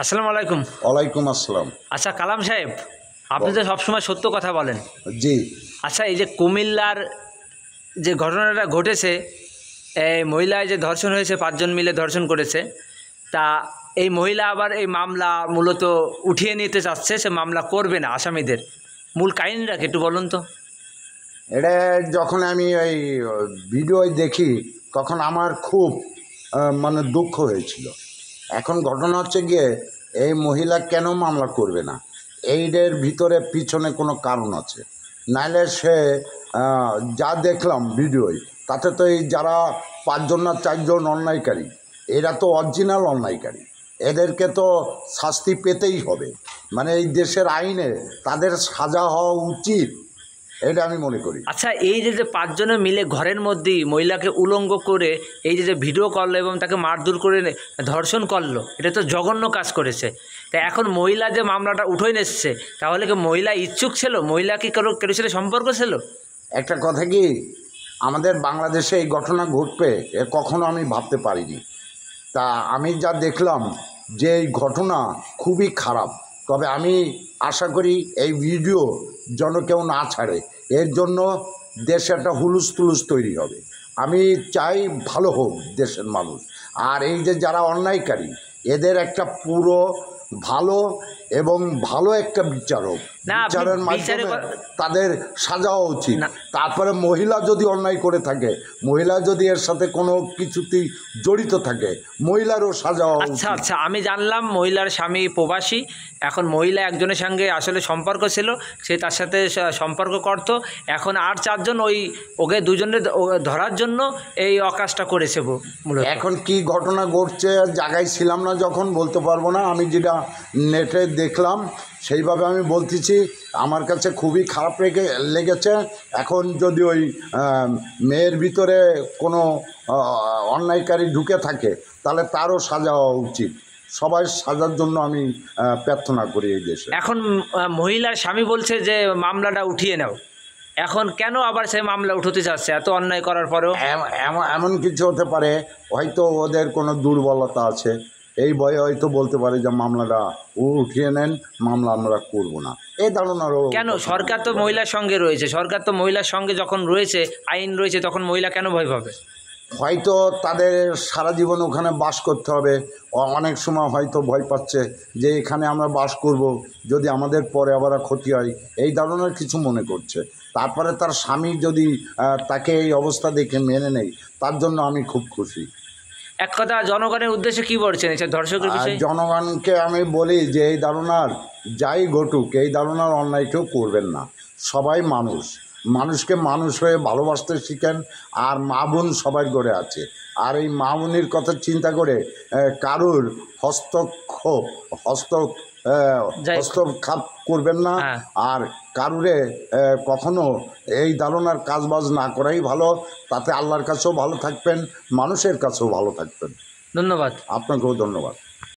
আসসালামু আলাইকুম। ওয়ালাইকুম আসসালাম। আচ্ছা কালাম সাহেব, আপনি তো সবসময় সত্য কথা বলেন। জি। আচ্ছা এই যে কুমিল্লার যে ঘটনাটা ঘটেছে, এই মহিলায় যে ধর্ষণ হয়েছে, 5 জন মিলে ধর্ষণ করেছে, তা এই মহিলা আবার এই মামলা মূলত উঠিয়ে নিতে চাচ্ছে, সে মামলা করবে না আসামিদের। মূল কাহিনীটা কি একটু বলুন তো। এটা যখন আমি ওই ভিডিও দেখি তখন আমার খুব মানে দুঃখ হয়েছিল। এখন ঘটনা হচ্ছে গিয়ে এই মহিলা কেন মামলা করবে না, এইটার ভিতরে পিছনে কোনো কারণ আছে। নাইলে সে যা দেখলাম ভিডিওয়, তাতে তো এই যারা 5 জন না 4 জন অন্যায়কারী, এরা তো অরিজিনাল অন্যায়কারী, এদেরকে তো শাস্তি পেতেই হবে। মানে এই দেশের আইনে তাদের সাজা হওয়া উচিত, এটা আমি মনে করি। আচ্ছা এই যে 5 জনে মিলে ঘরের মধ্যেই মহিলাকে উলঙ্গ করে এই যে ভিডিও করলো এবং তাকে মারধর করে ধর্ষণ করলো, এটা তো জঘন্য কাজ করেছে। তা এখন মহিলা যে মামলাটা উঠে নিচ্ছে, তাহলে কি মহিলা ইচ্ছুক ছিল? মহিলা কি কারো সাথে সম্পর্ক ছিল? একটা কথা কি, আমাদের বাংলাদেশে এই ঘটনা ঘটবে এ কখনো আমি ভাবতে পারিনি। তা আমি যা দেখলাম যে এই ঘটনা খুবই খারাপ। তবে আমি আশা করি এই ভিডিও যেন কেউ না ছাড়ে, এর জন্য দেশে একটা হুলুস তুলুস তৈরি হবে। আমি চাই ভালো হোক দেশের মানুষ। আর এই যে যারা অন্যায়কারী, এদের একটা পুরো ভালো এবং ভালো একটা বিচার হোক, বিচারের মাধ্যমে তাদের সাজা হওয়া উচিত। তারপরে মহিলা যদি অন্যায় করে থাকে, মহিলা যদি এর সাথে কোনো কিছুতেই জড়িত থাকে, মহিলারও সাজা হওয়া উচিত। আচ্ছা, আমি জানলাম মহিলার স্বামী প্রবাসী। এখন মহিলা একজনের সঙ্গে আসলে সম্পর্ক ছিল, সে তার সাথে সম্পর্ক করত। এখন আর 4 জন ওকে দুজনে ধরার জন্য এই অকাজটা করেছে মূলত। এখন কি ঘটনা ঘটছে জায়গায় ছিলাম না, যখন বলতে পারবো না। আমি যেটা নেটে দেখলাম সেইভাবে আমি বলতেছি। আমার কাছে খুবই খারাপ লেগেছে। এখন যদি ওই মেয়ের ভিতরে কোনো অন্যায়কারী ঢুকে থাকে, তাহলে তারও সাজা হওয়া উচিত। সবাই সাজার জন্য আমি প্রার্থনা করি এই দেশে। এখন মহিলার স্বামী বলছে যে মামলাটা উঠিয়ে নাও। এখন কেন আবার সেই মামলা উঠতে চাচ্ছে এত অন্যায় করার পরেও? এমন কিছু হতে পারে, হয়তো ওদের কোনো দুর্বলতা আছে, এই ভয়ে হয়তো বলতে পারে যে মামলাটা উঠিয়ে নেন, মামলা আমরা করব না, এই ধারণারও। কেন? সরকার তো মহিলার সঙ্গে রয়েছে, সরকার তো মহিলার সঙ্গে যখন রয়েছে, আইন রয়েছে, তখন মহিলা কেন ভয় পাবে? হয়তো তাদের সারা জীবন ওখানে বাস করতে হবে। অনেক সময় হয়তো ভয় পাচ্ছে যে এখানে আমরা বাস করব, যদি আমাদের পরে আবার ক্ষতি হয়, এই ধরনের কিছু মনে করছে। তারপরে তার স্বামী যদি তাকে এই অবস্থা দেখে মেনে নেয়, তার জন্য আমি খুব খুশি। এক কথা জনগণের উদ্দেশ্যে কি বলছেন এই ধর্ষকের বিষয়ে? জনগণকে আমি বলি যে এই ধারণার যাই ঘটুক, এই ধারণার অন্যায় কেউ করবেন না। সবাই মানুষ, মানুষকে মানুষ হয়ে ভালোবাসতে শিখেন। আর মা বোন সবার ঘরে আছে, আর এই মা বোনের কথা চিন্তা করে কারুর হস্তক্ষেপ করবেন না। আর কারুরে কখনো এই ধারণার কাজবাজ না করাই ভালো। তাতে আল্লাহর কাছেও ভালো থাকবেন, মানুষের কাছেও ভালো থাকবেন। ধন্যবাদ। আপনাকেও ধন্যবাদ।